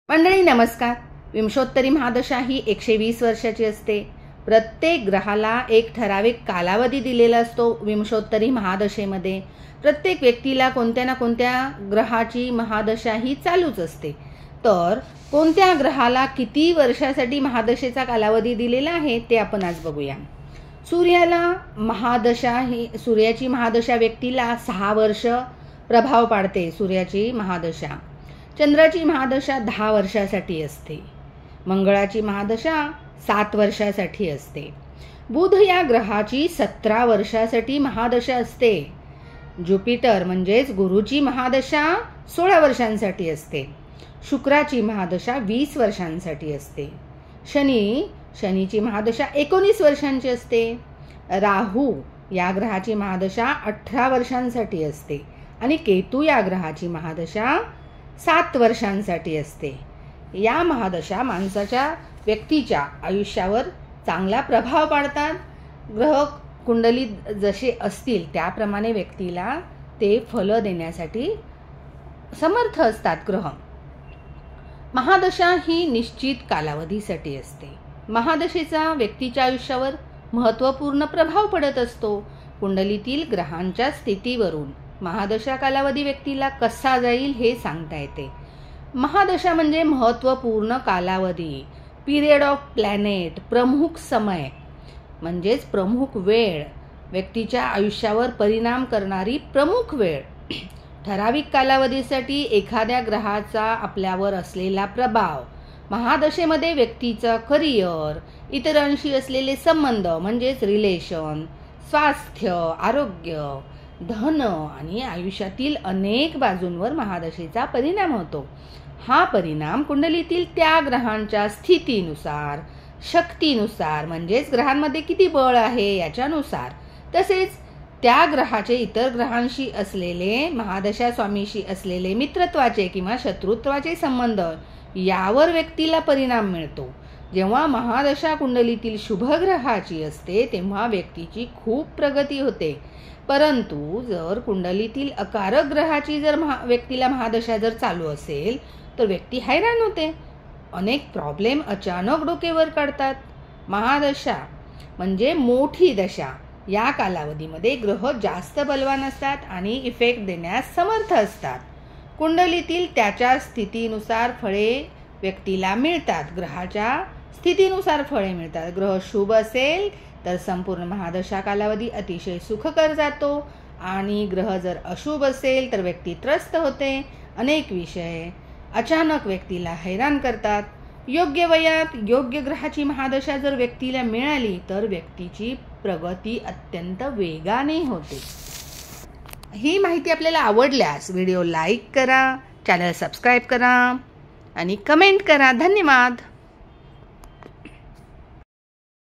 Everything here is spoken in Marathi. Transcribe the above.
मंडळी नमस्कार। विंशोत्तरी महादशा ही 120 वर्षाची असते। प्रत्येक ग्रहाला एक ठराविक कालावधी दिलेला असतो। विंशोत्तरी महादशेमध्ये प्रत्येक व्यक्तीला कोणत्या ना कोणत्या ग्रहाची महादशा ही चालूच असते। तर कोणत्या ग्रहाला किती वर्षासाठी महादशेचा कालावधी दिलेला आहे ते आपण आज बघूया। सूर्याची महादशा व्यक्तीला 6 वर्ष प्रभाव पाडते। सूर्याची महादशा चंद्राची महादशा 10 वर्षासाठी असते। मंगळाची महादशा 7 वर्षासाठी असते। बुध या ग्रहाची 17 वर्षासाठी महादशा असते। ज्युपिटर म्हणजेच गुरुची महादशा 16 वर्षांसाठी असते। शुक्राची महादशा 20 वर्षांसाठी असते। शनीची महादशा 19 वर्षांची असते। राहू या ग्रहाची महादशा 18 वर्षांसाठी असते आणि केतू या ग्रहाची महादशा 7 वर्षांसाठी असते। या महादशा माणसाच्या व्यक्तीच्या आयुष्यावर चांगला प्रभाव पाडतात। ग्रह कुंडलीत जसे असतील त्याप्रमाणे व्यक्तीला ते फल देण्यासाठी समर्थ असतात। ग्रह महादशा ही निश्चित कालावधीसाठी असते। महादशेचा व्यक्तीच्या आयुष्यावर महत्त्वपूर्ण प्रभाव पडत असतो। कुंडलीतील ग्रहांच्या स्थितीवरून महादशा कालावधी व्यक्तीला कसा जाईल हे सांगता येते। महादशा म्हणजे महत्त्वपूर्ण कालावधी, पिरियड ऑफ प्लॅनेट, प्रमुख समय म्हणजेच प्रमुख वेळ, व्यक्तीच्या आयुष्यावर परिणाम करणारी प्रमुख वेळ। ठराविक कालावधीसाठी एखाद्या ग्रहाचा आपल्यावर असलेला प्रभाव, महादशेमध्ये व्यक्तीचा करिअर, इतरांशी असलेले संबंध म्हणजेच रिलेशन, स्वास्थ्य, आरोग्य, धन आणि आयुष्यातील अनेक बाजूंवर महादशेचा परिणाम होतो। हा परिणाम कुंडलीतील त्या ग्रहांच्या स्थितीनुसार, शक्तीनुसार म्हणजेच ग्रहांमध्ये किती बळ आहे याच्यानुसार, तसेच त्या ग्रहाचे इतर ग्रहांशी असलेले, महादशा स्वामीशी असलेले मित्रत्वाचे किंवा शत्रुत्वाचे संबंध यावर व्यक्तीला परिणाम मिळतो। जेव्हा महादशा कुंडलीतील शुभ ग्रहाची असते तेव्हा व्यक्तीची खूप प्रगती होते। परंतु जर कुंडलीतील अकारक ग्रहाची व्यक्तीला महादशा जर चालू असेल तर व्यक्ती हैराण होते। अनेक प्रॉब्लेम अचानक डोकेवर काढतात। महादशा म्हणजे मोठी दशा। या कालावधीमध्ये ग्रह जास्त बलवान असतात आणि इफेक्ट देण्यास समर्थ असतात। कुंडलीतील त्याच्या स्थितीनुसार फळे व्यक्तीला मिळतात। ग्रहाच्या स्थितीनुसार फळे मिळतात। ग्रह शुभ असेल तर संपूर्ण महादशा कालावधी अतिशय सुखकर जातो आणि ग्रह जर अशुभ असेल तर व्यक्ती त्रस्त होते। अनेक विषय अचानक व्यक्तीला हैराण करतात। योग्य वयात योग्य ग्रहाची महादशा जर व्यक्तीला मिळाली तर व्यक्तीची प्रगती अत्यंत वेगाने होते। ही माहिती आपल्याला आवडल्यास व्हिडिओ लाईक करा, चॅनल सबस्क्राईब करा आणि कमेंट करा। धन्यवाद।